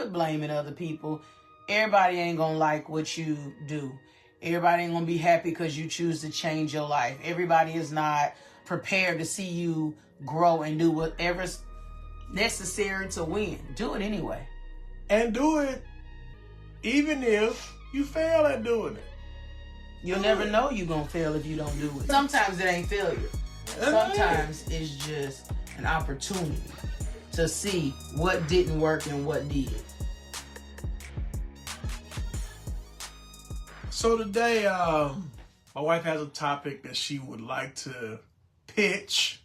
quit blaming other people. Everybody ain't gonna like what you do. Everybody ain't gonna be happy because you choose to change your life. Everybody is not prepared to see you grow and do whatever's necessary to win. Do it anyway. And do it even if you fail at doing it. You'll never know you're gonna fail if you don't do it. Sometimes it ain't failure. Sometimes it's just an opportunity to see what didn't work and what did. So today, my wife has a topic that she would like to pitch.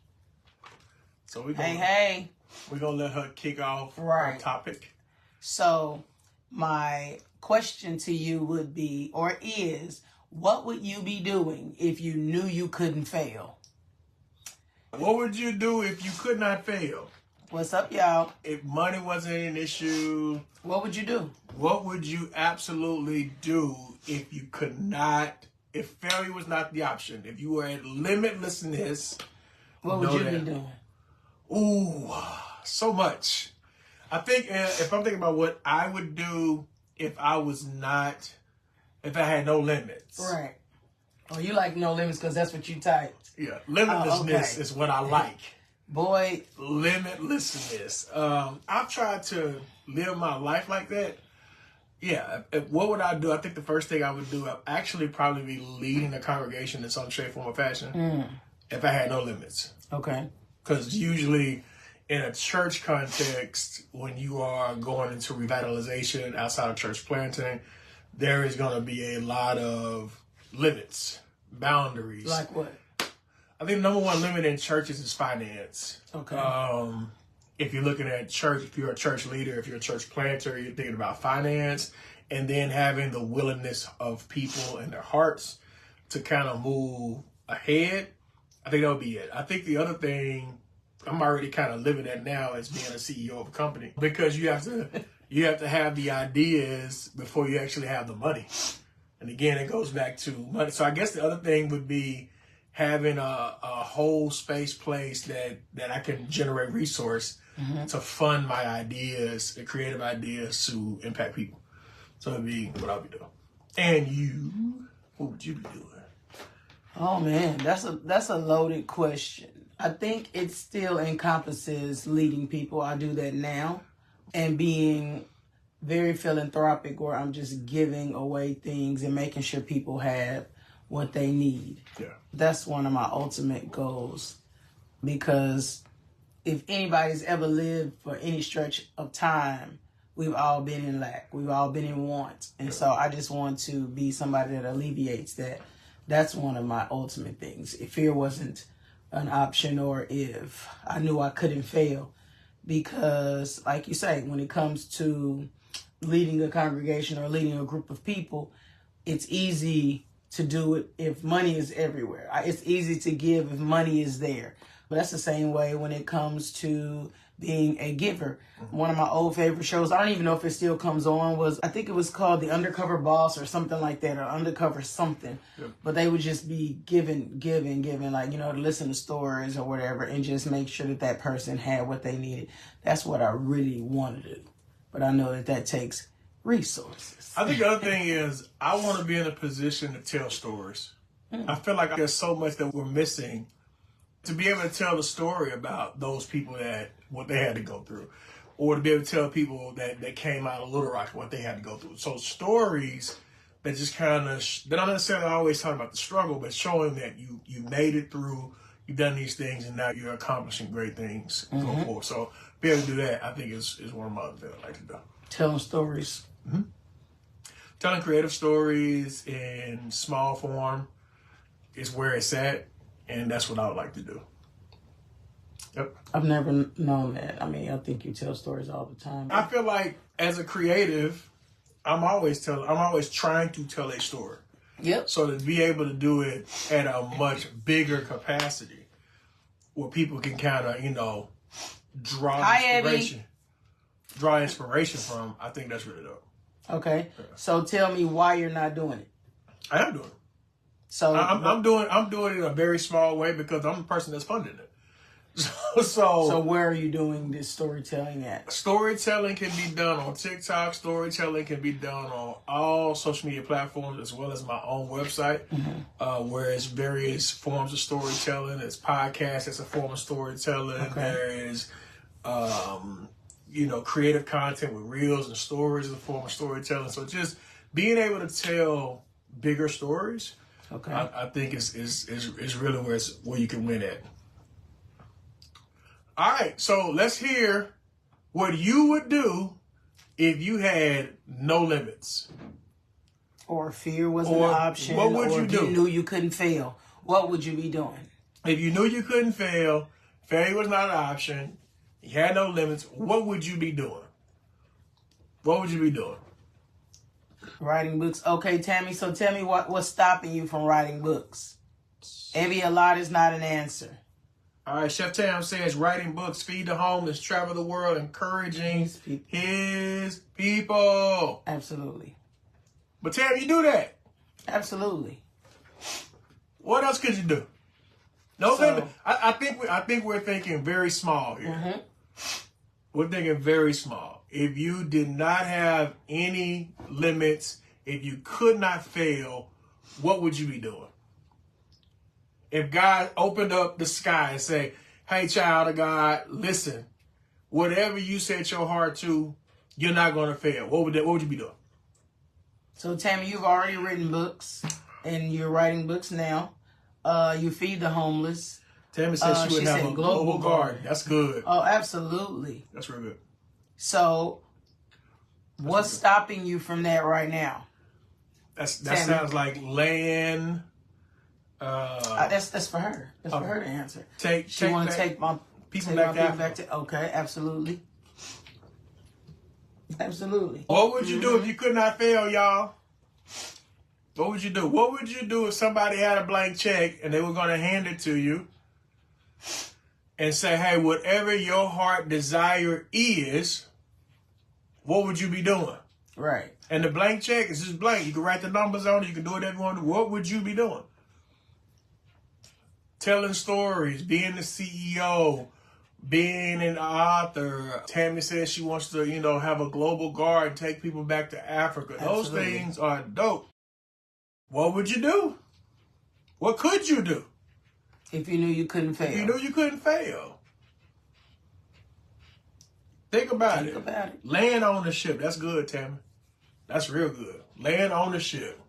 So we're gonna let her kick off her topic. So my question to you would be, or is, what would you be doing if you knew you couldn't fail? What would you do if you could not fail? What's up, y'all? If money wasn't an issue, what would you do? What would you absolutely do if you could not, if failure was not the option? If you were at limitlessness, what would you be doing? Ooh, so much. I think if I'm thinking about what I would do if I had no limits. Right. Oh, you like no limits because that's what you typed. Yeah, limitlessness is what I like. Boy. Limitlessness. I've tried to live my life like that. Yeah, what would I do? I think the first thing I would do, I'd actually probably be leading the congregation in some shape, form, or fashion if I had no limits. Okay. Because usually in a church context, when you are going into revitalization outside of church planting, there is going to be a lot of limits, boundaries. Like what? I think the number one limit in churches is finance. Okay. If you're looking at church, if you're a church leader, if you're a church planter, you're thinking about finance, and then having the willingness of people and their hearts to kind of move ahead. I think that would be it. I think the other thing I'm already kind of living at now is being a CEO of a company, because you have to have the ideas before you actually have the money. And again, it goes back to money. So I guess the other thing would be having a whole place that I can generate resource to fund my ideas, the creative ideas to impact people. So that'd be what I'll be doing. And you, what would you be doing? Oh man, that's a loaded question. I think it still encompasses leading people. I do that now, and being very philanthropic, where I'm just giving away things and making sure people have what they need. Yeah. That's one of my ultimate goals, because if anybody's ever lived for any stretch of time, we've all been in lack. We've all been in want. And so I just want to be somebody that alleviates that. That's one of my ultimate things. If fear wasn't an option, or if I knew I couldn't fail, because like you say, when it comes to leading a congregation or leading a group of people, it's easy to do it if money is everywhere. It's easy to give if money is there. But that's the same way when it comes to being a giver. One of my old favorite shows, I don't even know if it still comes on, I think it was called The Undercover Boss or something like that, or Undercover something. Yep. But they would just be giving, like, to listen to stories or whatever, and just make sure that person had what they needed. That's what I really want to do. But I know that takes resources. I think the other thing is I want to be in a position to tell stories. I feel like there's so much that we're missing to be able to tell the story about those people what they had to go through, or to be able to tell people that came out of Little Rock what they had to go through. So stories that just kind of, they're not necessarily always talking about the struggle, but showing that you made it through, you've done these things, and now you're accomplishing great things going forward. So be able to do that, I think is one of my other things I like to do. Telling stories. Telling creative stories in small form is where it's at, and that's what I would like to do. Yep. I've never known that. I mean, I think you tell stories all the time. I feel like as a creative, I'm always trying to tell a story. Yep. So to be able to do it at a much bigger capacity, where people can kind of, draw inspiration from, I think that's really dope. Okay. Yeah. So tell me why you're not doing it. I am doing it. So I'm doing it in a very small way because I'm the person that's funding it. So where are you doing this storytelling at? Storytelling can be done on TikTok. Storytelling can be done on all social media platforms, as well as my own website, where it's various forms of storytelling. It's podcasts as a form of storytelling. Okay. There is, creative content with reels and stories as a form of storytelling. So just being able to tell bigger stories, Okay. I think is really where you can win at. All right, so let's hear what you would do if you had no limits. Or fear wasn't an option. What would you do? If you knew you couldn't fail, what would you be doing? If you knew you couldn't fail, failure was not an option, you had no limits, what would you be doing? What would you be doing? Writing books. Okay, Tammy, so tell me what's stopping you from writing books? Maybe a lot is not an answer. All right, Chef Tam says writing books, feed the homeless, travel the world, encouraging his people. Absolutely. But Tam, you do that. Absolutely. What else could you do? No limit. I think we're thinking very small here. Mm-hmm. We're thinking very small. If you did not have any limits, if you could not fail, what would you be doing? If God opened up the sky and say, hey, child of God, listen, whatever you set your heart to, you're not going to fail. What would you be doing? So, Tammy, you've already written books, and you're writing books now. You feed the homeless. Tammy said she would have a global garden. That's good. Oh, absolutely. That's real good. So, what's stopping you from that right now? That sounds like land. That's for her. That's for her to answer. She want to take my people back to okay, absolutely. Absolutely. What would you do if you could not fail, y'all? What would you do? What would you do if somebody had a blank check and they were going to hand it to you and say, hey, whatever your heart desire is, what would you be doing? Right. And the blank check is just blank. You can write the numbers on it. You can do whatever you want to do. What would you be doing? Telling stories, being the CEO, being an author. Tammy says she wants to, have a global garden, take people back to Africa. Absolutely. Those things are dope. What would you do? What could you do? If you knew you couldn't fail. If you knew you couldn't fail. Think about it. Land ownership. That's good, Tammy. That's real good. Land ownership.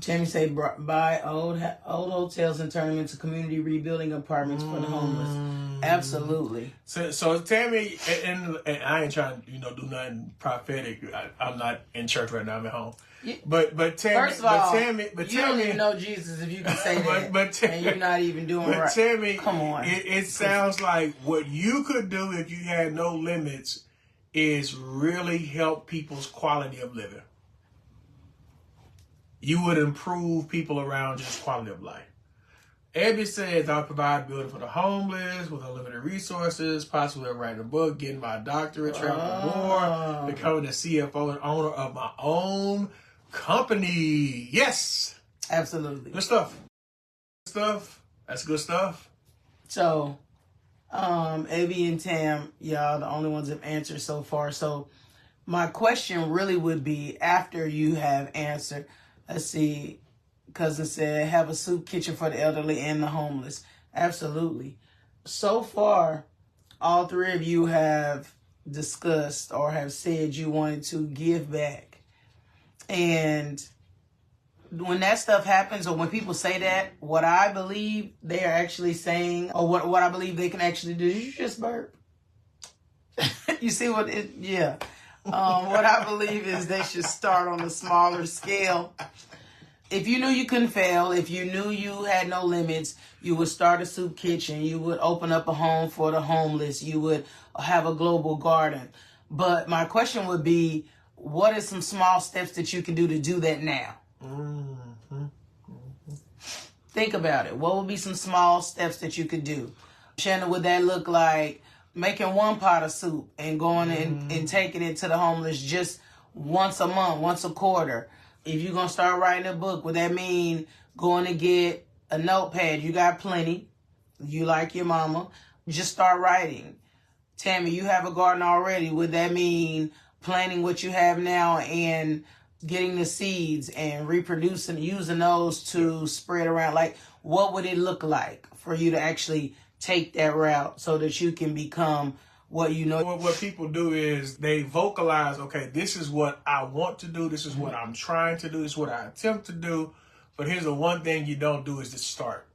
Tammy say buy old hotels and turn them into community rebuilding apartments for the homeless. Absolutely. So Tammy, and I ain't trying to do nothing prophetic. I'm not in church right now. I'm at home. But Tammy, first of all, Tammy, you don't even know Jesus if you can say that, and you're not even doing right. Tammy, come on. It sounds like what you could do if you had no limits is really help people's quality of living. You would improve people around you's quality of life. Abby says, I'll provide building for the homeless with unlimited resources, possibly writing a book, getting my doctorate, traveling more, becoming the CFO and owner of my own company. Yes. Absolutely. Good stuff. That's good stuff. So, Abby and Tam, y'all the only ones that have answered so far. So, my question really would be, after you have answered, let's see, cousin said, have a soup kitchen for the elderly and the homeless. Absolutely. So far, all three of you have discussed or have said you wanted to give back. And when that stuff happens, or when people say that, what I believe they are actually saying, or what I believe they can actually do, did you just burp? You see what it, yeah. What I believe is they should start on a smaller scale. If you knew you couldn't fail, if you knew you had no limits, you would start a soup kitchen. You would open up a home for the homeless. You would have a global garden. But my question would be, what are some small steps that you can do to do that now? Think about it. What would be some small steps that you could do? Shannon, would that look like making one pot of soup and going and taking it to the homeless just once a month, once a quarter? If you're going to start writing a book, would that mean going to get a notepad? You got plenty. You like your mama, just start writing. Tammy, you have a garden already. Would that mean planting what you have now and getting the seeds and reproducing, using those to spread around? Like, what would it look like for you to actually take that route so that you can become what you know? What people do is they vocalize, okay, this is what I want to do. This is what I'm trying to do. This is what I attempt to do. But here's the one thing you don't do is just start.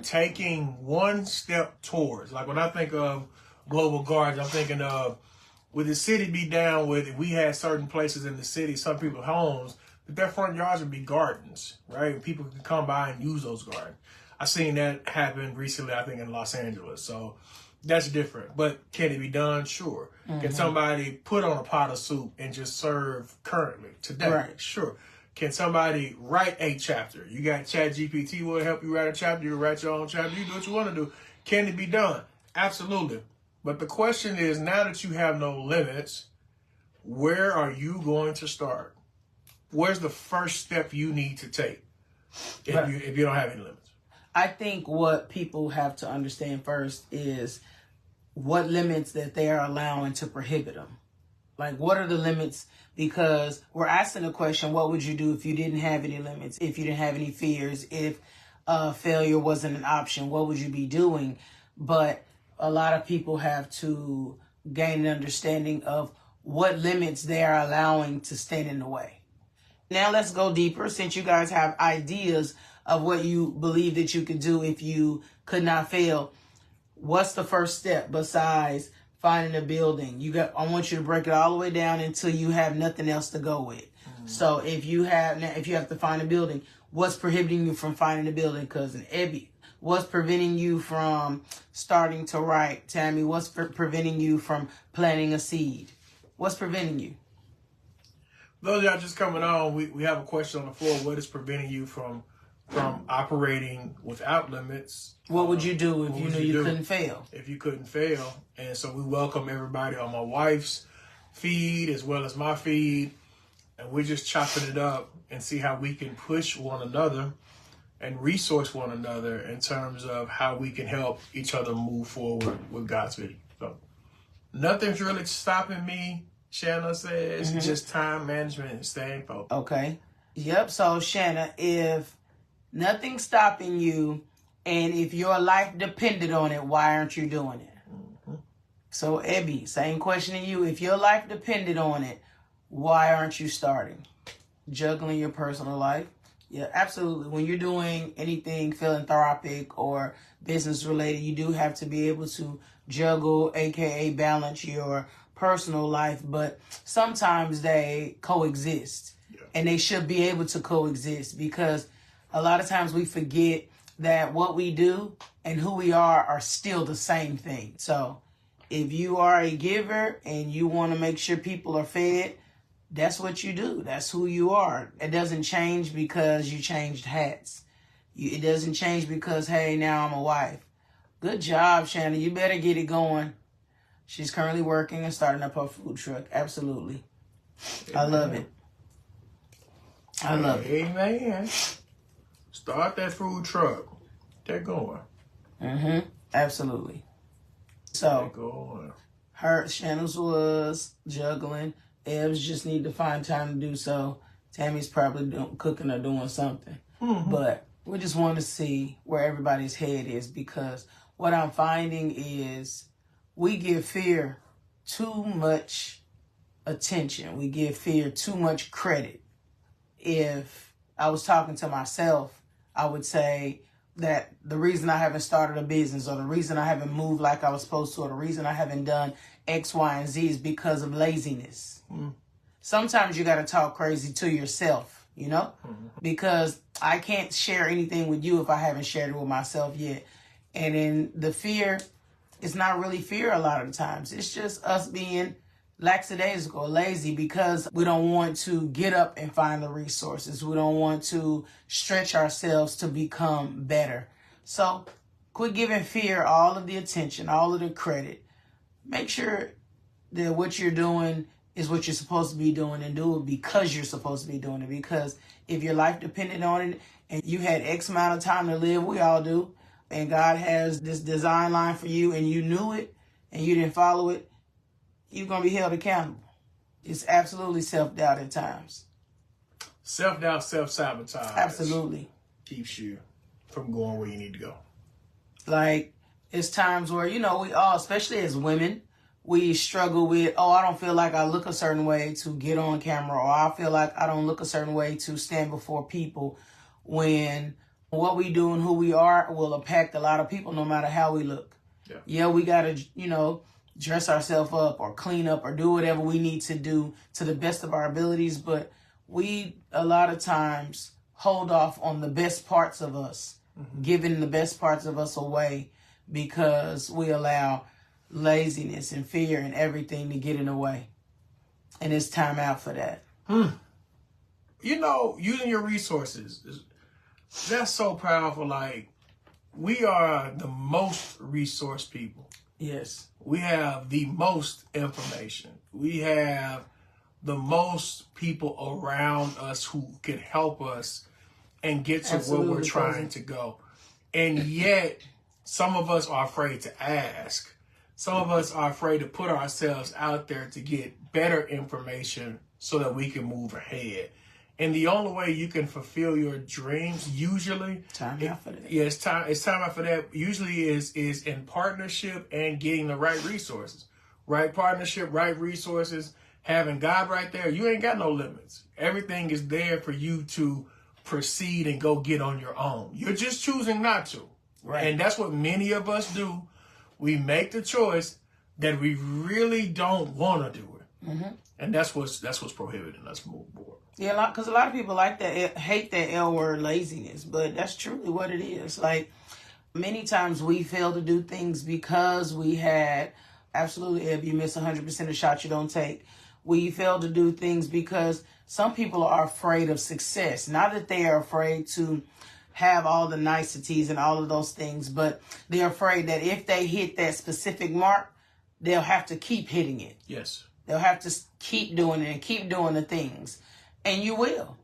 Taking one step towards. Like when I think of global gardens, I'm thinking of, would the city be down with, if we had certain places in the city, some people's homes, that their front yards would be gardens, right? People could come by and use those gardens. I've seen that happen recently, I think, in Los Angeles. So that's different. But can it be done? Sure. Can somebody put on a pot of soup and just serve currently, today? Right. Sure. Can somebody write a chapter? You got ChatGPT will help you write a chapter. You can write your own chapter. You do what you want to do. Can it be done? Absolutely. But the question is, now that you have no limits, where are you going to start? Where's the first step you need to take if you don't have any limits? I think what people have to understand first is what limits that they are allowing to prohibit them. Like, what are the limits? Because we're asking the question, what would you do if you didn't have any limits? If you didn't have any fears? If failure wasn't an option, what would you be doing? But a lot of people have to gain an understanding of what limits they are allowing to stand in the way. Now let's go deeper. Since you guys have ideas of what you believe that you could do if you could not fail, what's the first step besides finding a building? I want you to break it all the way down until you have nothing else to go with. So if you have to find a building, what's prohibiting you from finding a building, cousin Ebby? What's preventing you from starting to write, Tammy? What's preventing you from planting a seed? What's preventing you? Those of y'all just coming on, we have a question on the floor. What is preventing you from operating without limits? What would you do if you knew you couldn't fail? If you couldn't fail. And so we welcome everybody on my wife's feed as well as my feed. And we're just chopping it up and see how we can push one another and resource one another in terms of how we can help each other move forward with God's vision. So nothing's really stopping me, Shanna says, just time management and staying focused. Okay. Yep. So Shanna, if nothing's stopping you and if your life depended on it, why aren't you doing it? So Ebby, same question to you. If your life depended on it, why aren't you starting? Juggling your personal life. Yeah, absolutely. When you're doing anything philanthropic or business related, you do have to be able to juggle, aka balance your personal life. But sometimes they coexist, and they should be able to coexist, because a lot of times we forget that what we do and who we are still the same thing. So if you are a giver and you want to make sure people are fed, that's what you do. That's who you are. It doesn't change because you changed hats. It doesn't change because, hey, now I'm a wife. Good job, Shannon. You better get it going. She's currently working and starting up her food truck. Absolutely. Amen. I love it. I love it. Amen. Start that food truck. Get going. Absolutely. So, Shannon's was juggling. Evs just need to find time to do so. Tammy's probably cooking or doing something. But we just want to see where everybody's head is, because what I'm finding is we give fear too much attention. We give fear too much credit. If I was talking to myself, I would say that the reason I haven't started a business, or the reason I haven't moved like I was supposed to, or the reason I haven't done X, Y, and Z is because of laziness. Sometimes you got to talk crazy to yourself, you know, because I can't share anything with you if I haven't shared it with myself yet. And in the fear, it's not really fear a lot of the times. It's just us being lackadaisical, lazy, because we don't want to get up and find the resources. We don't want to stretch ourselves to become better. So quit giving fear all of the attention, all of the credit. Make sure that what you're doing is what you're supposed to be doing, and do it because you're supposed to be doing it. Because if your life depended on it and you had X amount of time to live, we all do, and God has this design line for you and you knew it and you didn't follow it, you're going to be held accountable. It's absolutely self-doubt at times. Self-doubt, self-sabotage. Absolutely. Keeps you from going where you need to go. Like, it's times where, we all, especially as women, we struggle with, I don't feel like I look a certain way to get on camera, or I feel like I don't look a certain way to stand before people, when what we do and who we are will impact a lot of people no matter how we look. Yeah, we got to, dress ourselves up or clean up or do whatever we need to do to the best of our abilities, but we a lot of times hold off on the best parts of us, giving the best parts of us away, because we allow laziness and fear and everything to get in the way. And it's time out for that. Using your resources, that's so powerful. Like, we are the most resource people. Yes. We have the most information. We have the most people around us who can help us and get to where we're trying to go. And yet, some of us are afraid to ask. Some of us are afraid to put ourselves out there to get better information so that we can move ahead. And the only way you can fulfill your dreams, usually, time out for that. Yeah, it's time out for that. Usually is in partnership and getting the right resources. Right partnership, right resources, having God right there. You ain't got no limits. Everything is there for you to proceed and go get on your own. You're just choosing not to. Right. And that's what many of us do. We make the choice that we really don't want to do it. Mm-hmm. And that's what's prohibiting us moving forward. Yeah, because a lot of people like that, hate that L word, laziness, but that's truly what it is. Like, many times we fail to do things because we had, absolutely, if you miss 100% of shots you don't take, we fail to do things because some people are afraid of success. Not that they are afraid to have all the niceties and all of those things, but they're afraid that if they hit that specific mark, they'll have to keep hitting it. Yes. They'll have to keep doing it and keep doing the things. And you will.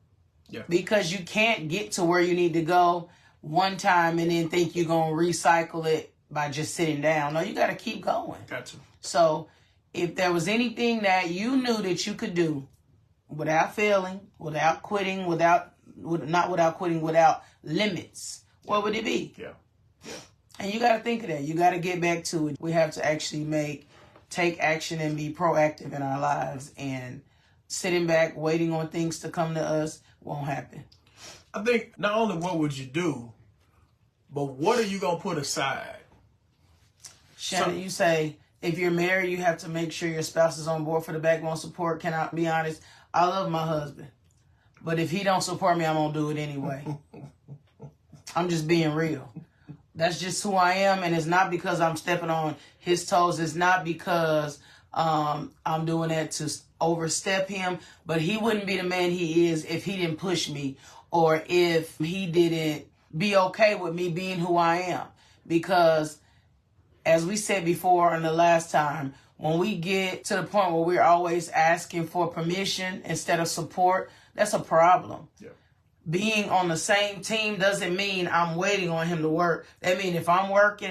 Yeah. Because you can't get to where you need to go one time and then think you're going to recycle it by just sitting down. No, you got to keep going. Got to. So if there was anything that you knew that you could do without failing, without quitting, without limits, what would it be? Yeah. And you got to think of that. You got to get back to it. We have to actually take action and be proactive in our lives, and sitting back, waiting on things to come to us won't happen. I think not only what would you do, but what are you going to put aside? Shannon, you say if you're married, you have to make sure your spouse is on board for the backbone support. Can I be honest? I love my husband, but if he don't support me, I'm going to do it anyway. I'm just being real. That's just who I am, and it's not because I'm stepping on his toes. It's not because I'm doing that to overstep him, but he wouldn't be the man he is if he didn't push me, or if he didn't be okay with me being who I am. Because, as we said before and the last time, when we get to the point where we're always asking for permission instead of support, that's a problem. Yeah. Being on the same team doesn't mean I'm waiting on him to work. That means if I'm working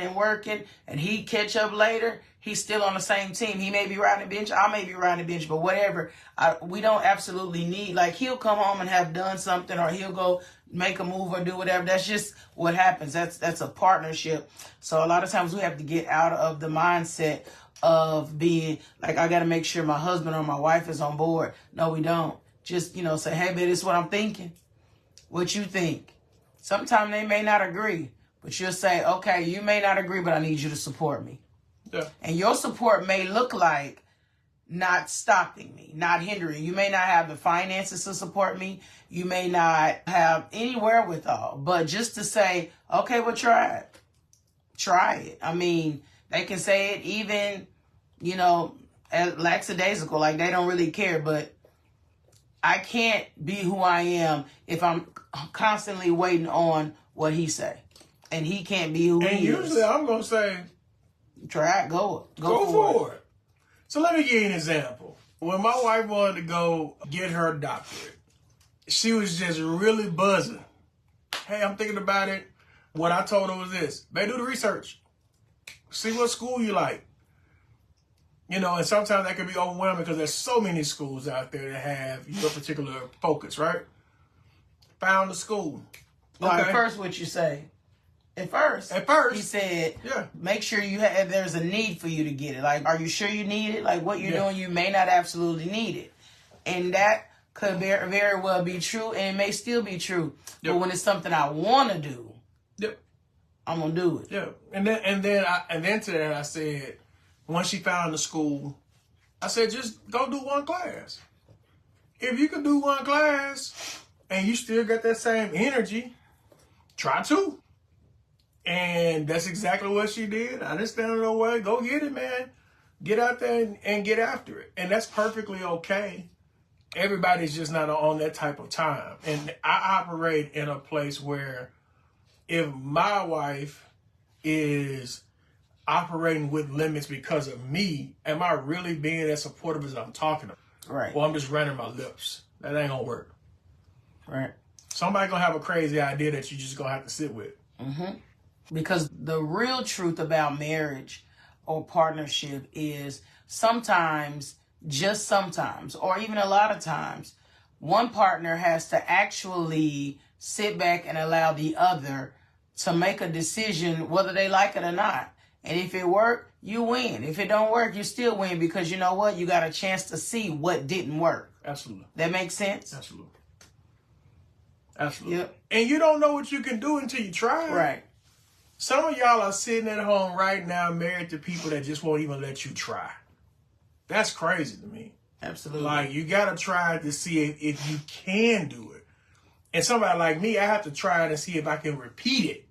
and he catch up later, he's still on the same team. He may be riding the bench, I may be riding the bench, but whatever. We don't absolutely need, like, he'll come home and have done something, or he'll go make a move or do whatever. That's just what happens. That's a partnership. So a lot of times we have to get out of the mindset of being like, I got to make sure my husband or my wife is on board. No, we don't. Just, say, hey, babe, this is what I'm thinking. What you think? Sometimes they may not agree, but you'll say, okay, you may not agree, but I need you to support me. Yeah. And your support may look like not stopping me, not hindering. You may not have the finances to support me. You may not have any wherewithal, but just to say, okay, well, try it. Try it. I mean, they can say it even, lackadaisical, like they don't really care, but I can't be who I am if I'm constantly waiting on what he say. And he can't be who he is. And usually I'm going to say, try it, go for it. So let me give you an example. When my wife wanted to go get her doctorate, she was just really buzzing. Hey, I'm thinking about it. What I told her was this: babe, do the research. See what school you like. You know, and sometimes that can be overwhelming because there's so many schools out there that have your particular focus, right? Found the school. No, at first, what you say? At first, he said, make sure there's a need for you to get it. Like, are you sure you need it? Like, what you're doing, you may not absolutely need it. And that could very well be true, and it may still be true. But when it's something I want to do, I'm going to do it. Yeah. And then to that, I said, once she found the school, I said, just go do one class. If you can do one class and you still got that same energy, try two. And that's exactly what she did. I didn't stand in no way. Go get it, man. Get out there and get after it. And that's perfectly okay. Everybody's just not on that type of time. And I operate in a place where if my wife is operating with limits because of me, am I really being as supportive as I'm talking about? Right. Or I'm just running my lips. That ain't gonna work. Right. Somebody gonna have a crazy idea that you just gonna have to sit with. Mm-hmm. Because the real truth about marriage or partnership is sometimes, just sometimes, or even a lot of times, one partner has to actually sit back and allow the other to make a decision whether they like it or not. And if it works, you win. If it don't work, you still win because you know what? You got a chance to see what didn't work. Absolutely. That makes sense? Absolutely. Absolutely. Yep. And you don't know what you can do until you try. Right. Some of y'all are sitting at home right now married to people that just won't even let you try. That's crazy to me. Absolutely. Like, you got to try to see if you can do it. And somebody like me, I have to try it and see if I can repeat it.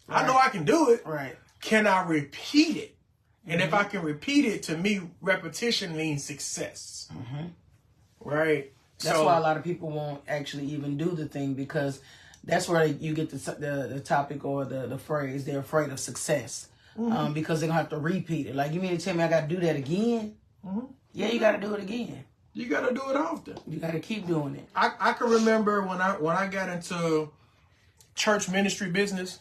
Right. I know I can do it. Right. Can I repeat it? And if I can repeat it, to me, repetition means success. Mm-hmm. Right? That's why a lot of people won't actually even do the thing, because that's where you get the topic or the phrase, they're afraid of success. Mm-hmm. Because they're going to have to repeat it. Like, you mean to tell me I got to do that again? Mm-hmm. Yeah, you got to do it again. You got to do it often. You got to keep doing it. I can remember when I got into church ministry business,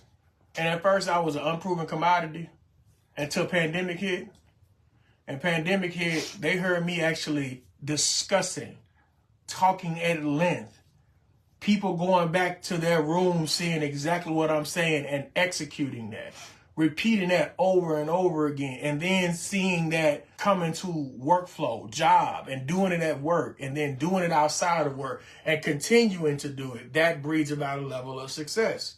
and at first I was an unproven commodity until pandemic hit. And pandemic hit, they heard me actually discussing, talking at length, people going back to their room seeing exactly what I'm saying and executing that, repeating that over and over again, and then seeing that come into workflow, job, and doing it at work, and then doing it outside of work, and continuing to do it. That breeds about a level of success.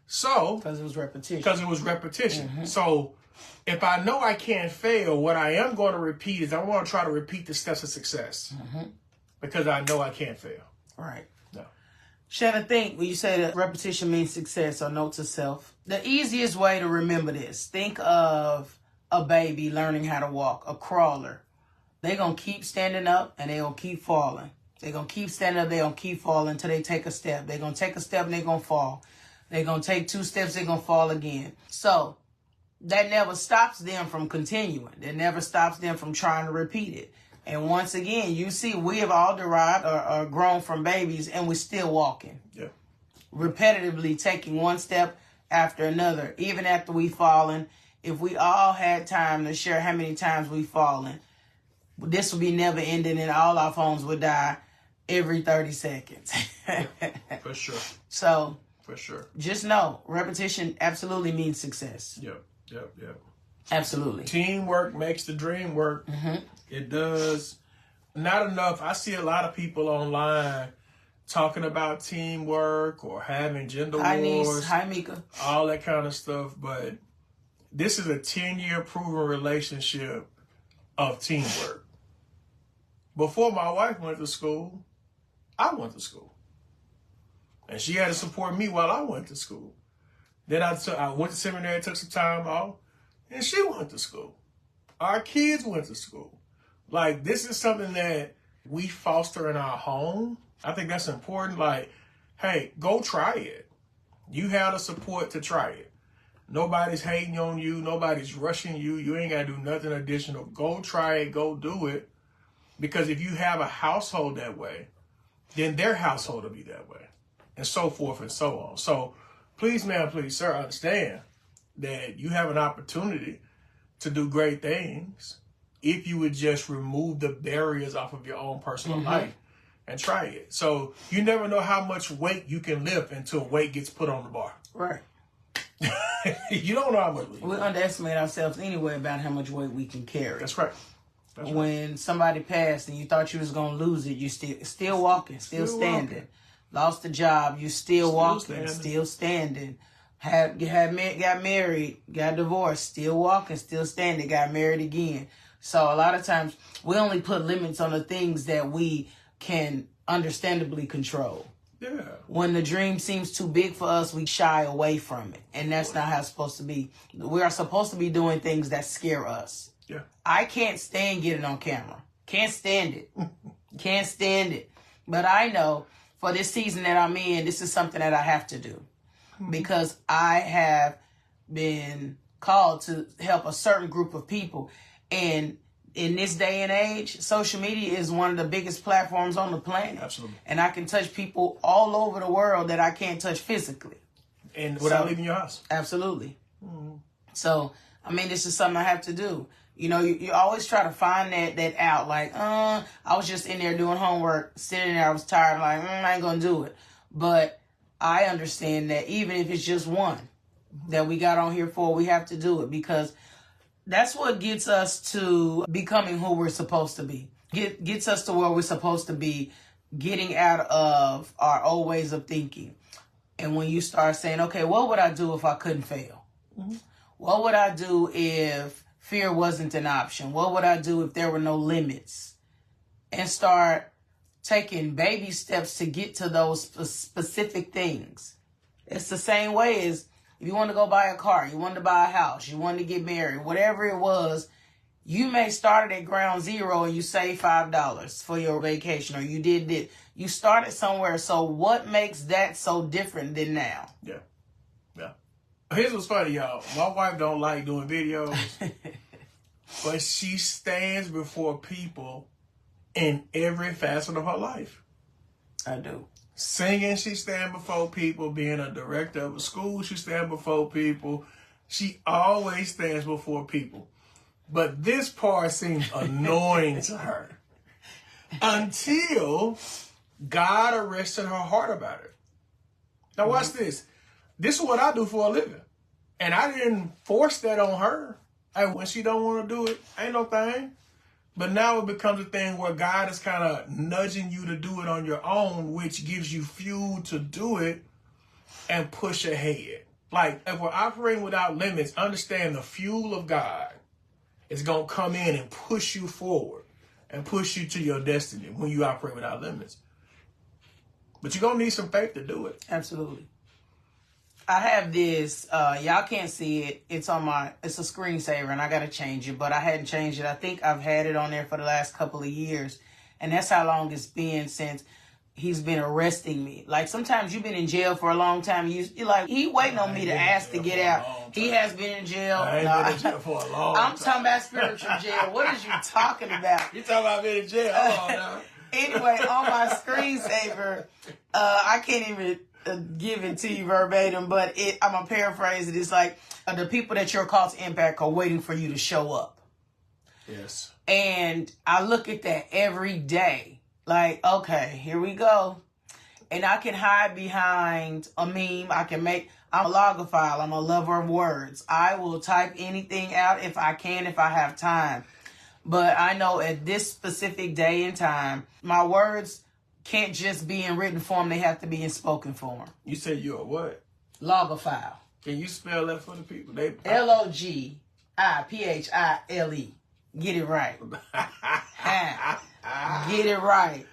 So, because it was repetition. Mm-hmm. So, if I know I can't fail, what I am going to repeat is I want to try to repeat the steps of success. Mm-hmm. Because I know I can't fail. Right. No. Shannon, think when you say that repetition means success, or note to self, the easiest way to remember this, think of a baby learning how to walk, a crawler. They're going to keep standing up and they're going to keep falling. They're going to keep standing up, they're going to keep falling until they take a step. They're going to take a step and they're going to fall. They're going to take 2 steps, they're going to fall again. So that never stops them from continuing. That never stops them from trying to repeat it. And once again, you see, we have all derived or grown from babies, and we're still walking. Yeah. Repetitively taking one step after another. Even after we've fallen, if we all had time to share how many times we've fallen, this would be never ending, and all our phones would die every 30 seconds. For sure. So, for sure. Just know, repetition absolutely means success. Yep. Absolutely. Teamwork makes the dream work. Mm-hmm. It does. Not enough. I see a lot of people online talking about teamwork or having gender wars. Hi, Mika. All that kind of stuff. But this is a 10-year proven relationship of teamwork. Before my wife went to school, I went to school. And she had to support me while I went to school. Then I went to seminary, took some time off, and she went to school. Our kids went to school. Like, this is something that we foster in our home. I think that's important. Like, hey, go try it. You have the support to try it. Nobody's hating on you. Nobody's rushing you. You ain't got to do nothing additional. Go try it. Go do it. Because if you have a household that way, then their household will be that way. And so forth and so on. So please, ma'am, please, sir, understand that you have an opportunity to do great things if you would just remove the barriers off of your own personal life and try it. So you never know how much weight you can lift until weight gets put on the bar. Right. You don't know how much weight. We underestimate ourselves anyway about how much weight we can carry. That's right. That's when somebody passed and you thought you was going to lose it, you still walking, still standing. Walking. Lost a job, you still walking, still standing. Got married, got divorced, still walking, still standing, got married again. So a lot of times we only put limits on the things that we can understandably control. Yeah. When the dream seems too big for us, we shy away from it. And that's not how it's supposed to be. We are supposed to be doing things that scare us. Yeah. I can't stand getting on camera. Can't stand it. Can't stand it. But I know for this season that I'm in, this is something that I have to do. Because I have been called to help a certain group of people. And in this day and age, social media is one of the biggest platforms on the planet. Absolutely. And I can touch people all over the world that I can't touch physically. And without leaving your house. Absolutely. So, I mean, this is something I have to do. You know, you always try to find that out. Like, I was just in there doing homework, sitting there, I was tired, like, I ain't going to do it. But I understand that even if it's just one that we got on here for, we have to do it because that's what gets us to becoming who we're supposed to be. Gets us to where we're supposed to be, getting out of our old ways of thinking. And when you start saying, okay, what would I do if I couldn't fail? What would I do if fear wasn't an option? What would I do if there were no limits? And start taking baby steps to get to those specific things. It's the same way as if you want to go buy a car, you wanted to buy a house, you wanted to get married, whatever it was, you may start at ground zero and you save $5 for your vacation, or you did it. You started somewhere. So what makes that so different than now? Yeah. Yeah. Here's what's funny, y'all. My wife don't like doing videos, but she stands before people in every facet of her life. I do. Singing, she stand before people. Being a director of a school, she stand before people. She always stands before people. But this part seems annoying to her until God arrested her heart about it. Now watch this. This is what I do for a living. And I didn't force that on her. And when she don't want to do it, ain't no thing. But now it becomes a thing where God is kind of nudging you to do it on your own, which gives you fuel to do it and push ahead. Like, if we're operating without limits, understand the fuel of God is going to come in and push you forward and push you to your destiny when you operate without limits. But you're going to need some faith to do it. Absolutely. I have this, y'all can't see it. It's a screensaver and I got to change it, but I hadn't changed it. I think I've had it on there for the last couple of years. And that's how long it's been since he's been arresting me. Like, sometimes you've been in jail for a long time. You're like, he waiting on me to ask to get out. He has been in jail. I ain't been in jail for a long time. I'm talking about spiritual jail. What is you talking about? You talking about being in jail? Hold on now. Anyway, on my screensaver, I can't even give it to you verbatim, but I'm going to paraphrase it. It's like, the people that you're called to impact are waiting for you to show up. Yes. And I look at that every day. Like, okay, here we go. And I can hide behind a meme. I'm a logophile. I'm a lover of words. I will type anything out if I can, if I have time. But I know at this specific day and time, my words can't just be in written form. They have to be in spoken form. You said you're a what? Logophile. Can you spell that for the people? Logiphile. Get it right. Get it right.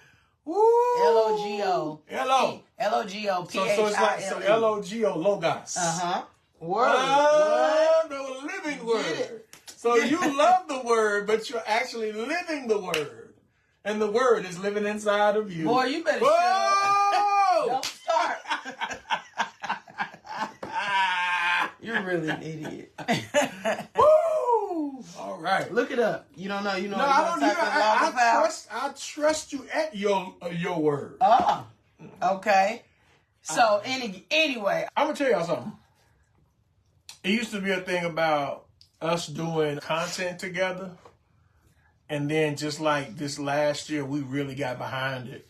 Logo. Logophile. So it's like Logo logos. Word. The living word. So you love the word, but you're actually living the word. And the word is living inside of you. Boy, you better shut up. Don't start. You're really an idiot. Woo! All right. Look it up. You don't know. You know. No, I don't. I trust you at your word. Oh, okay. So anyway, I'm gonna tell y'all something. It used to be a thing about us doing content together, and then just like this last year, we really got behind it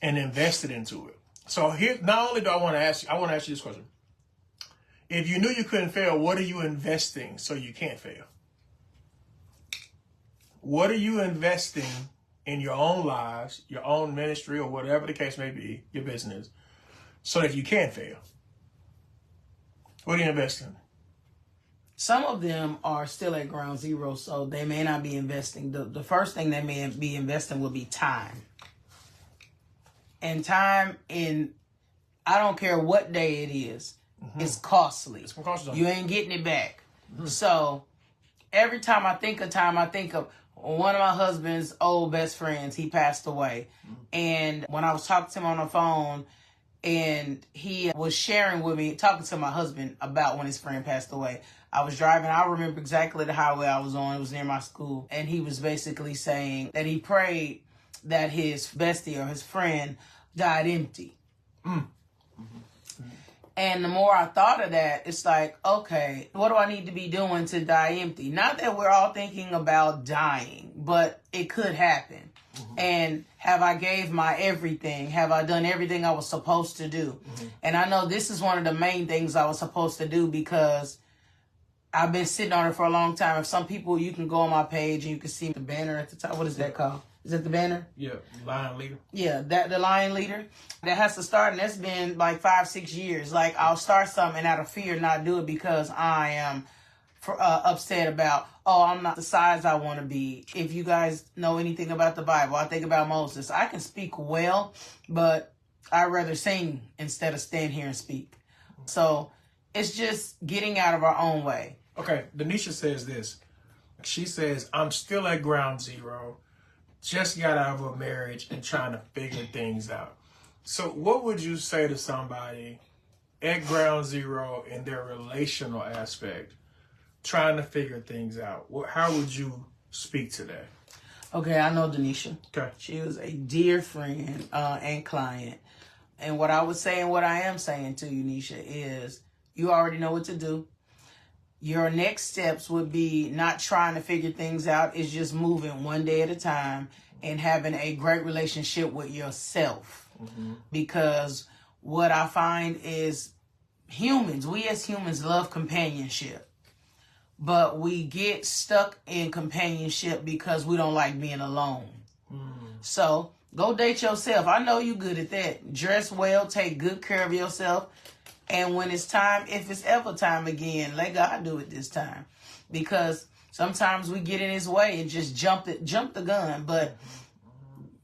and invested into it. So here, not only do I want to ask you this question: if you knew you couldn't fail, what are you investing so you can't fail? What are you investing in your own lives, your own ministry, or whatever the case may be, your business, so that you can fail? What are you investing? Some of them are still at ground zero, so they may not be investing. The first thing they may be investing will be time. And time I don't care what day it is, it's costly. It's costly. You ain't getting it back. So every time I think of time, I think of one of my husband's old best friends. He passed away. And when I was talking to him on the phone, and he was sharing with me, talking to my husband about when his friend passed away. I was driving. I remember exactly the highway I was on. It was near my school. And he was basically saying that he prayed that his bestie or his friend died empty. And the more I thought of that, it's like, okay, what do I need to be doing to die empty? Not that we're all thinking about dying, but it could happen. And have I gave my everything? Have I done everything I was supposed to do? And I know this is one of the main things I was supposed to do because I've been sitting on it for a long time. If some people, you can go on my page and you can see the banner at the top. What is that called? Is that the banner? Yeah, Lion Leader. Yeah, the Lion Leader. That has to start, and that's been like 5-6 years. Like, I'll start something and out of fear not do it because I am upset about, I'm not the size I want to be. If you guys know anything about the Bible, I think about Moses. I can speak well, but I'd rather sing instead of stand here and speak. So it's just getting out of our own way. Okay, Denisha says this. She says, I'm still at ground zero. Just got out of a marriage and trying to figure things out. So what would you say to somebody at ground zero in their relational aspect, trying to figure things out? How would you speak to that? Okay, I know Denisha. Okay. She was a dear friend and client. And what I would say and what I am saying to you, Nisha, is you already know what to do. Your next steps would be not trying to figure things out. It's just moving one day at a time and having a great relationship with yourself. Because what I find is we as humans love companionship. But we get stuck in companionship because we don't like being alone. So go date yourself. I know you're good at that. Dress well, take good care of yourself. And when it's time, if it's ever time again, let God do it this time. Because sometimes we get in his way and just jump the gun. But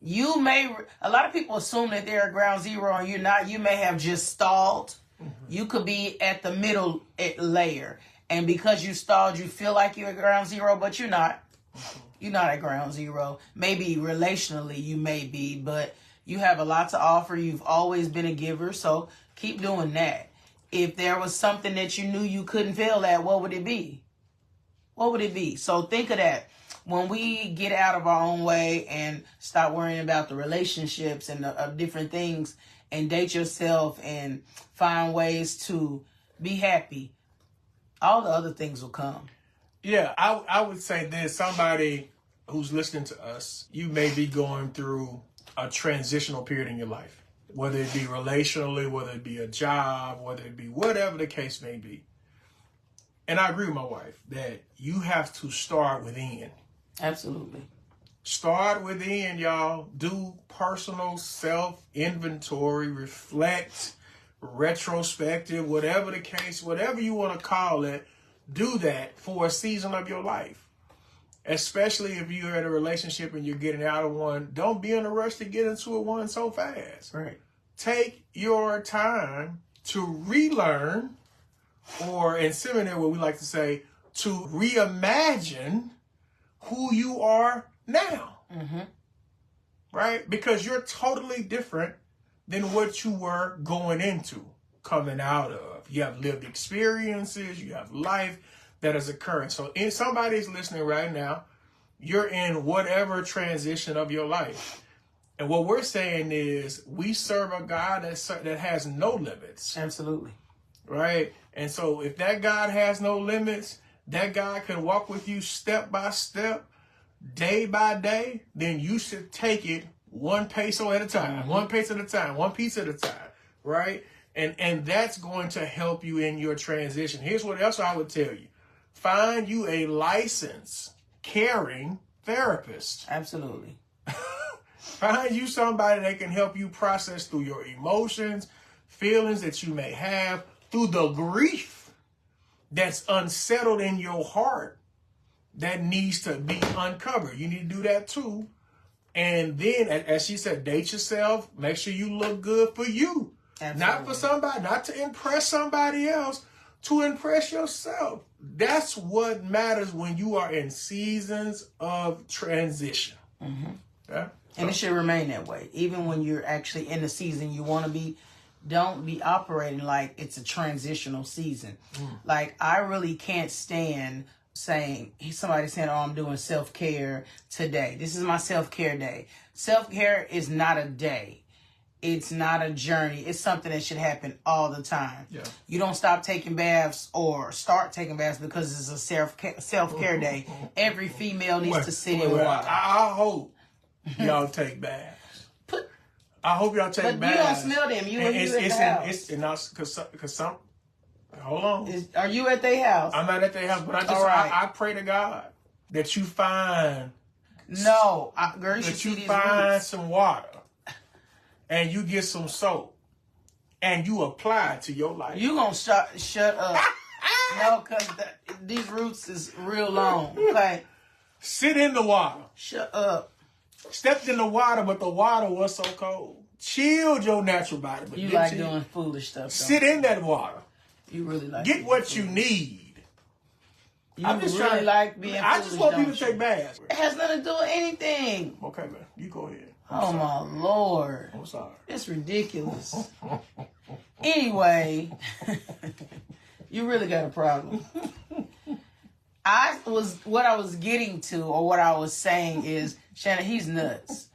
a lot of people assume that they're at ground zero and you're not. You may have just stalled. You could be at the middle layer. And because you stalled, you feel like you're at ground zero, but you're not. You're not at ground zero. Maybe relationally you may be, but you have a lot to offer. You've always been a giver, so keep doing that. If there was something that you knew you couldn't fail at, what would it be? What would it be? So think of that. When we get out of our own way and stop worrying about the relationships and the different things and date yourself and find ways to be happy, all the other things will come. Yeah, I would say this. Somebody who's listening to us, you may be going through a transitional period in your life. Whether it be relationally, whether it be a job, whether it be whatever the case may be. And I agree with my wife that you have to start within. Absolutely. Start within, y'all. Do personal self-inventory, reflect, retrospective, whatever the case, whatever you want to call it, do that for a season of your life. Especially if you're in a relationship and you're getting out of one, don't be in a rush to get into one so fast. Right. Take your time to relearn, or in seminary, what we like to say, to reimagine who you are now. Right? Because you're totally different than what you were going into, coming out of. You have lived experiences, you have life that is occurring. So if somebody's listening right now, you're in whatever transition of your life. And what we're saying is we serve a God that has no limits. Absolutely. Right? And so if that God has no limits, that God can walk with you step by step, day by day, then you should take it one peso at a time, one peso at a time, one piece at a time, right? And that's going to help you in your transition. Here's what else I would tell you. Find you a licensed, caring therapist. Absolutely. Find you somebody that can help you process through your emotions, feelings that you may have, through the grief that's unsettled in your heart that needs to be uncovered. You need to do that too. And then, as she said, date yourself. Make sure you look good for you. Absolutely. Not for somebody, not to impress somebody else, to impress yourself. That's what matters when you are in seasons of transition. Mm-hmm. Yeah? And it should remain that way. Even when you're actually in the season you want to be, don't be operating like it's a transitional season. Like, I really can't stand somebody saying, oh, I'm doing self-care today. This is my self-care day. Self-care is not a day. It's not a journey. It's something that should happen all the time. Yeah. You don't stop taking baths or start taking baths because it's a self-care day. Every female needs to sit in water. I hope y'all take baths. I hope y'all take baths. But you don't smell them. You at the house. Because some... Hold on. Are you at their house? I'm not at their house, but I pray to God that you find... No. Girl, you that you find some water and you get some soap and you apply it to your life. You gonna shut up. No, because these roots is real long. Okay? Sit in the water. Shut up. Stepped in the water, but the water was so cold. Chilled your natural body. But you like doing foolish stuff. Sit in that water. You really like get what you need. I'm just really like being foolish. I just want people to take baths. It has nothing to do with anything. Okay, man. You go ahead. Oh, my Lord. I'm sorry. It's ridiculous. Anyway, you really got a problem. What I was getting to, or what I was saying is, Shannon, he's nuts.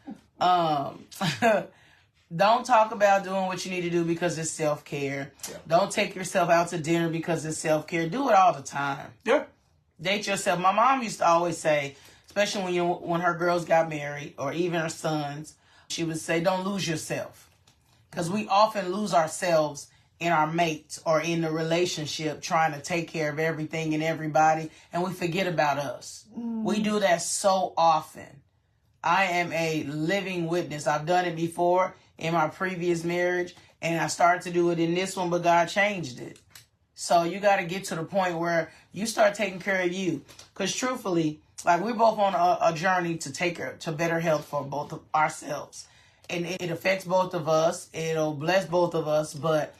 Don't talk about doing what you need to do because it's self-care. Yeah. Don't take yourself out to dinner because it's self-care. Do it all the time. Yeah. Date yourself. My mom used to always say, especially when her girls got married, or even her sons, she would say, don't lose yourself. Because we often lose ourselves in our mates or in the relationship trying to take care of everything and everybody, and we forget about us. We do that so often. I am a living witness. I've done it before in my previous marriage, and I started to do it in this one, but God changed it. So you got to get to the point where you start taking care of you. Because truthfully, like, we're both on a journey to better health for both of ourselves. And it affects both of us. It'll bless both of us, but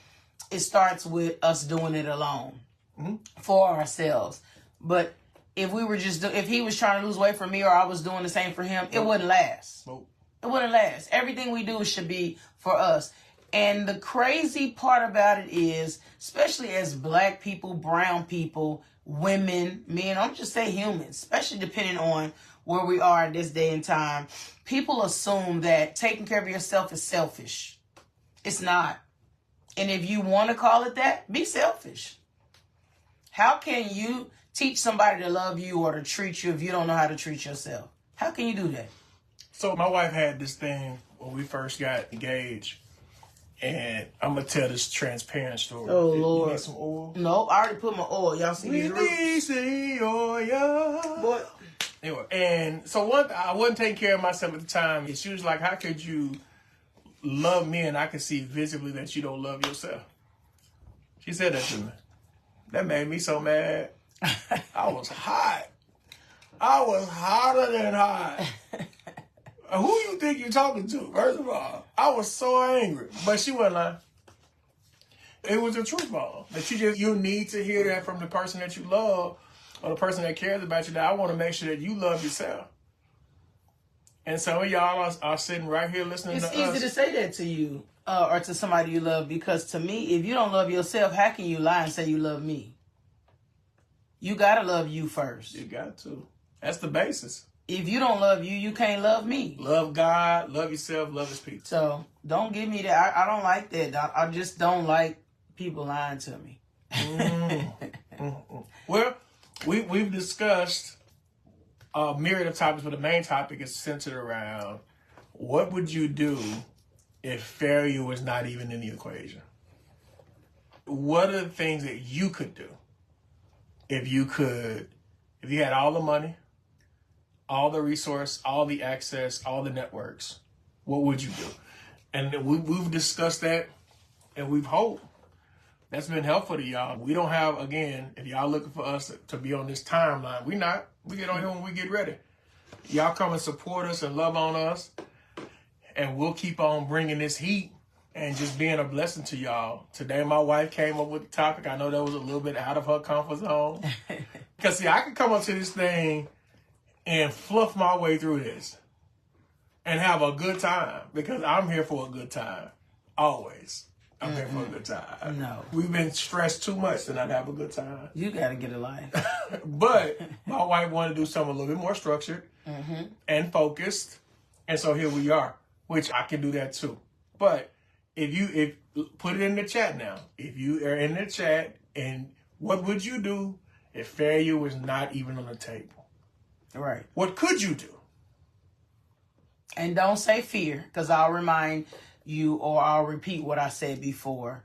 it starts with us doing it alone for ourselves. But if we were if he was trying to lose weight for me or I was doing the same for him, it wouldn't last. It wouldn't last. Everything we do should be for us. And the crazy part about it is, especially as black people, brown people, women, men, I'm just saying humans, especially depending on where we are at this day and time, people assume that taking care of yourself is selfish. It's not. And if you want to call it that, be selfish. How can you teach somebody to love you or to treat you if you don't know how to treat yourself? How can you do that? So my wife had this thing when we first got engaged, and I'm going to tell this transparent story. Oh, Lord. You need some oil? No, I already put my oil. Y'all see these roots? We oil. Boy. Anyway, and so I wasn't taking care of myself at the time. And she was like, how could you love me and I can see visibly that you don't love yourself? She said that to me. That made me so mad. I was hot. I was hotter than hot. Who you think you're talking to? First of all, I was so angry. But she wasn't lying. It was the truth, Mom. That you need to hear that from the person that you love or the person that cares about you. That I want to make sure that you love yourself. And some of y'all are sitting right here listening to us. It's easy to say that to you or to somebody you love, because to me, if you don't love yourself, how can you lie and say you love me? You got to love you first. You got to. That's the basis. if you don't love you, you can't love me. Love God, love yourself, love his people. So don't give me that. I don't like that. I just don't like people lying to me. Well, we've discussed a myriad of topics, but the main topic is centered around what would you do if failure was not even in the equation? What are the things that you could do if you had all the money, all the resource, all the access, all the networks? What would you do? And we've discussed that, and we've hoped that's been helpful to y'all. We don't have, again, if y'all looking for us to be on this timeline, we not. We get on here when we get ready. Y'all come and support us and love on us, and we'll keep on bringing this heat and just being a blessing to y'all. Today, my wife came up with the topic. I know that was a little bit out of her comfort zone. Because, see, I could come up to this thing and fluff my way through this and have a good time, because I'm here for a good time. Always. I'm here for a good time. No. We've been stressed too much to not have a good time. You got to get a life. But my wife wanted to do something a little bit more structured and focused. And so here we are, which I can do that too. But if put it in the chat now. If you are in the chat, and what would you do if failure was not even on the table? Right. What could you do? And don't say fear, because I'll remind you, or I'll repeat what I said before.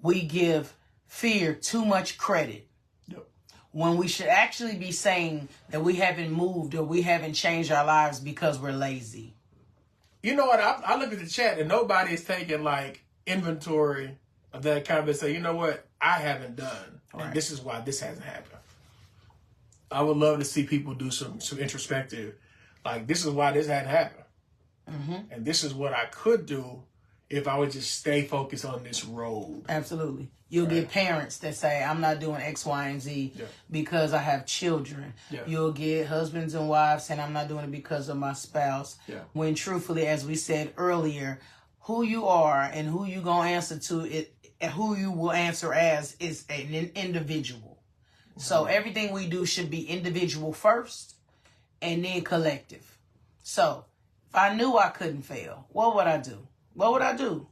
We give fear too much credit. Yep. When we should actually be saying that we haven't moved or we haven't changed our lives because we're lazy. You know what? I look at the chat and nobody is taking like inventory of that kind of say, you know what? I haven't done. Right. And this is why this hasn't happened. I would love to see people do some introspective. Like, this is why this hadn't happened. And this is what I could do if I would just stay focused on this road. Absolutely. You'll get parents that say, I'm not doing X, Y, and Z because I have children. Yeah. You'll get husbands and wives saying, I'm not doing it because of my spouse. Yeah. When truthfully, as we said earlier, who you are and who you going to answer to, and who you will answer as, is an individual. So everything we do should be individual first and then collective. So if I knew I couldn't fail, what would I do? What would I do?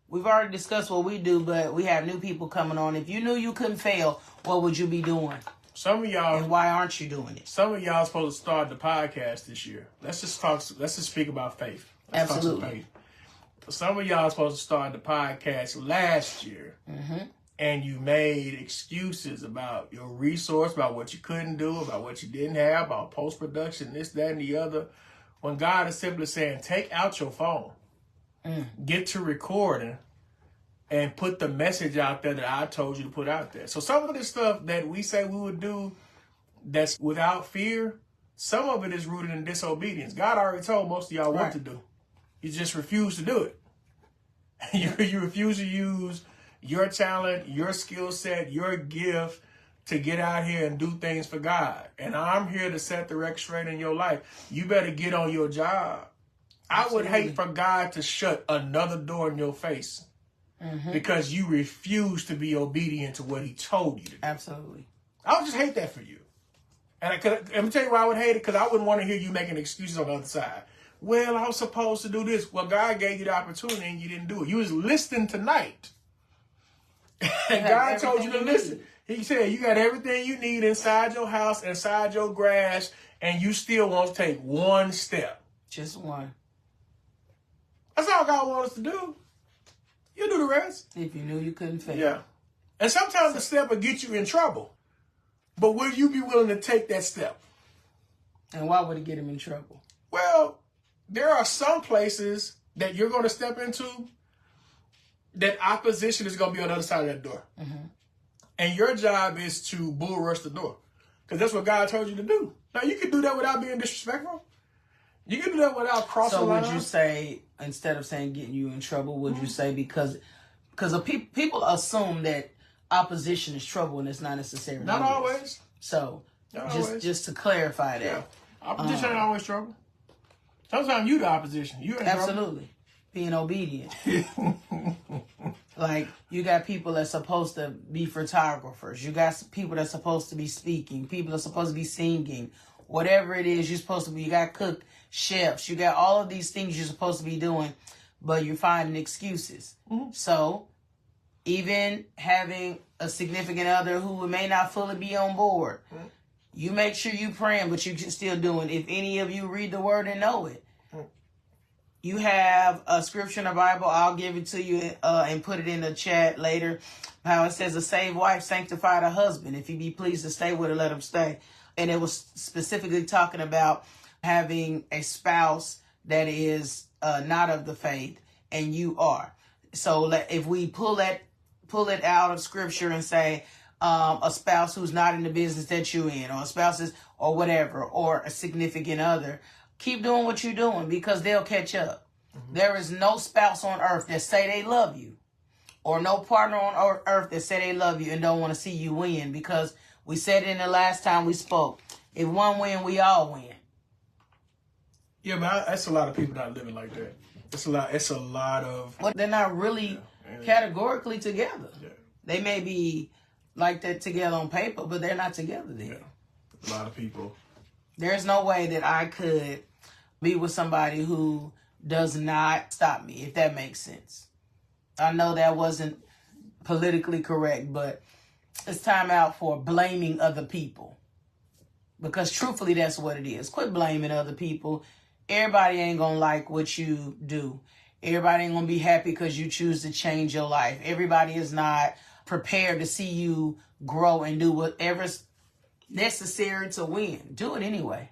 We've already discussed what we do, but we have new people coming on. If you knew you couldn't fail, what would you be doing? Some of y'all, and why aren't you doing it? Some of y'all supposed to start the podcast this year. Let's just speak about faith. Let's Absolutely. talk some faith. Some of y'all supposed to start the podcast last year, and you made excuses about your resource, about what you couldn't do, about what you didn't have, about post-production, this, that, and the other. When God is simply saying, take out your phone, get to recording, and put the message out there that I told you to put out there. So some of the stuff that we say we would do that's without fear, some of it is rooted in disobedience. God already told most of y'all what to do. You just refuse to do it. You refuse to use your talent, your skill set, your gift to get out here and do things for God. And I'm here to set the record straight in your life. You better get on your job. I would hate for God to shut another door in your face because you refuse to be obedient to what he told you to do. Absolutely. I would just hate that for you. And let me tell you why I would hate it, because I wouldn't want to hear you making excuses on the other side. Well, I was supposed to do this. Well, God gave you the opportunity and you didn't do it. You was listening tonight. And God told you to listen. He said, you got everything you need inside your house, inside your grass, and you still want to take one step. Just one. That's all God wants us to do. You do the rest. If you knew you couldn't fail. Yeah. And sometimes the step will get you in trouble. But will you be willing to take that step? And why would it get him in trouble? Well, there are some places that you're going to step into that opposition is going to be on the other side of that door. And your job is to bull rush the door. Because that's what God told you to do. Now, you can do that without being disrespectful. You can do that without crossing the line. So would you say, instead of saying getting you in trouble, would you say because of people assume that opposition is trouble and it's not necessarily. Not always. So just to clarify that. Yeah. Opposition ain't always trouble. Sometimes you the opposition. You in Absolutely. Being obedient. Like, you got people that's supposed to be photographers. You got people that's supposed to be speaking. People that's supposed to be singing. whatever it is you're supposed to be. You got cook chefs. You got all of these things you're supposed to be doing, but you're finding excuses. So even having a significant other who may not fully be on board, you make sure you praying, but you can still doing. If any of you read the word and know it, you have a scripture in the Bible. I'll give it to you and put it in the chat later. How it says, a saved wife sanctified a husband. If he be pleased to stay with her, let him stay. And it was specifically talking about having a spouse that is not of the faith, and you are. So if we pull it out of scripture and say a spouse who's not in the business that you're in, or a spouse is, or whatever, or a significant other, keep doing what you're doing because they'll catch up. There is no spouse on earth that say they love you, or no partner on earth that say they love you and don't want to see you win, because we said it in the last time we spoke. If one win, we all win. Yeah, but that's a lot of people not living like that. It's a lot of... Well, they're not really categorically together. Yeah. They may be like that together on paper, but they're not together then. Yeah. A lot of people. There's no way that I could be with somebody who does not stop me, if that makes sense. I know that wasn't politically correct, but it's time out for blaming other people. Because truthfully, that's what it is. Quit blaming other people. Everybody ain't going to like what you do. Everybody ain't going to be happy because you choose to change your life. Everybody is not prepared to see you grow and do whatever's necessary to win. Do it anyway.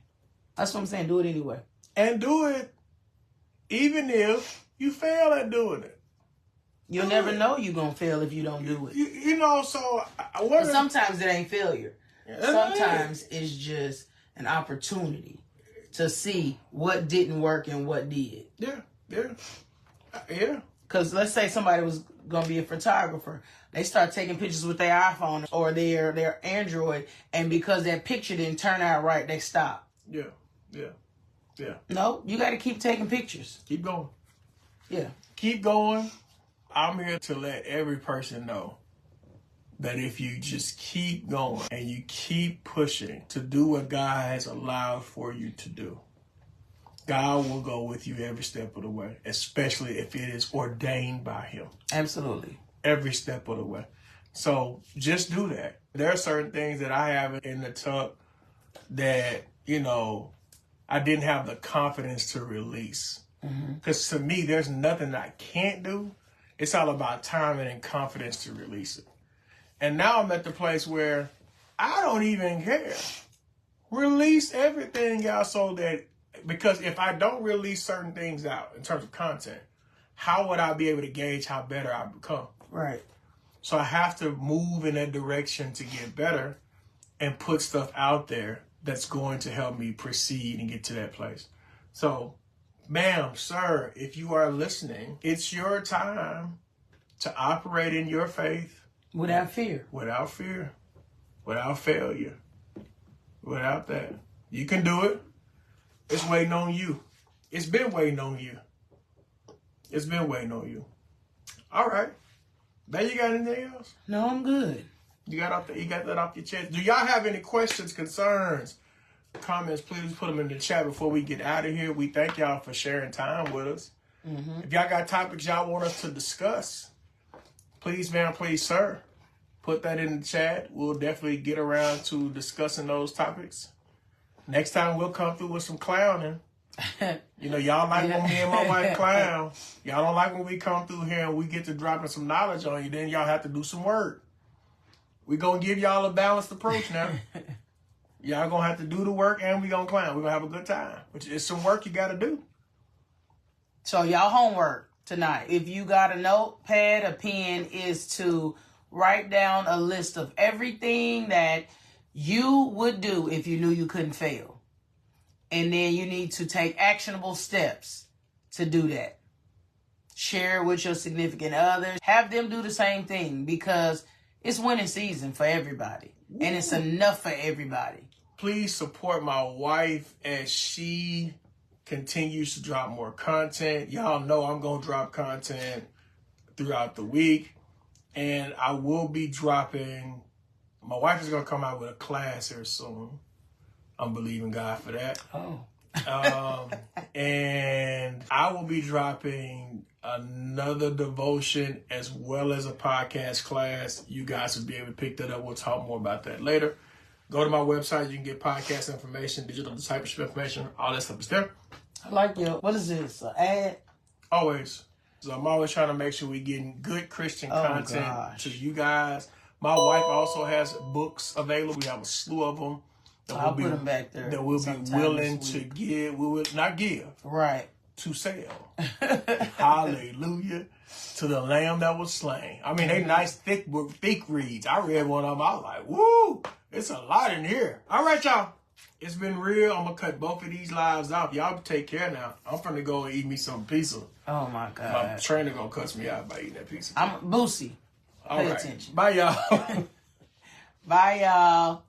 That's what I'm saying. Do it anyway. And do it even if you fail at doing it. You'll never know you're going to fail if you don't do it. You know, so... sometimes it ain't failure. Sometimes it's just an opportunity to see what didn't work and what did. Yeah. Because let's say somebody was going to be a photographer. They start taking pictures with their iPhone or their Android, and because that picture didn't turn out right, they stop. Yeah. No, you got to keep taking pictures. Keep going. Yeah. Keep going. I'm here to let every person know that if you just keep going and you keep pushing to do what God has allowed for you to do, God will go with you every step of the way, especially if it is ordained by Him. Absolutely. Every step of the way. So just do that. There are certain things that I have in the tuck that, I didn't have the confidence to release. Because to me, there's nothing I can't do. It's all about timing and confidence to release it. And now I'm at the place where I don't even care. Release everything out so that, because if I don't release certain things out in terms of content, how would I be able to gauge how better I become? Right. So I have to move in that direction to get better and put stuff out there that's going to help me proceed and get to that place. So, ma'am, sir, if you are listening, it's your time to operate in your faith. Without fear. Without fear. Without failure. Without that. You can do it. It's waiting on you. It's been waiting on you. It's been waiting on you. All right. Now you got anything else? No, I'm good. You got that off your chest. Do y'all have any questions, concerns, comments? Please put them in the chat before we get out of here. We thank y'all for sharing time with us. If y'all got topics y'all want us to discuss, please, ma'am, please, sir, put that in the chat. We'll definitely get around to discussing those topics. Next time we'll come through with some clowning. Y'all like when me and my wife clown. Y'all don't like when we come through here and we get to dropping some knowledge on you. Then y'all have to do some work. We're going to give y'all a balanced approach now. Y'all going to have to do the work and we're going to clown. We're going to have a good time. Which is some work you got to do. So y'all homework tonight. If you got a notepad, a pen, is to write down a list of everything that you would do if you knew you couldn't fail. And then you need to take actionable steps to do that. Share it with your significant others. Have them do the same thing, because it's winning season for everybody. And it's enough for everybody. Please support my wife as she continues to drop more content. Y'all know I'm going to drop content throughout the week. And I will be dropping... My wife is going to come out with a class here soon. I'm believing God for that. Oh. And I will be dropping another devotion as well as a podcast class. You guys will be able to pick that up. We'll talk more about that later. Go to my website. You can get podcast information, digital discipleship information. All that stuff is there. I like your, what is this, an ad? Always. So I'm always trying to make sure we're getting good Christian content gosh. to you guys. My wife also has books available. We have a slew of them. I'll put them back there. That we'll be willing to give. We will not give. Right. To sell. Hallelujah. To the Lamb that was slain. I mean, they nice, thick reads. I read one of them. I was like, woo, it's a lot in here. All right, y'all. It's been real. I'm going to cut both of these lives off. Y'all take care now. I'm finna go and eat me some pizza. Oh, my God. My trainer going to cuss me out by eating that pizza. I'm Boosie. Pay All right. attention. Bye, y'all. Bye, y'all.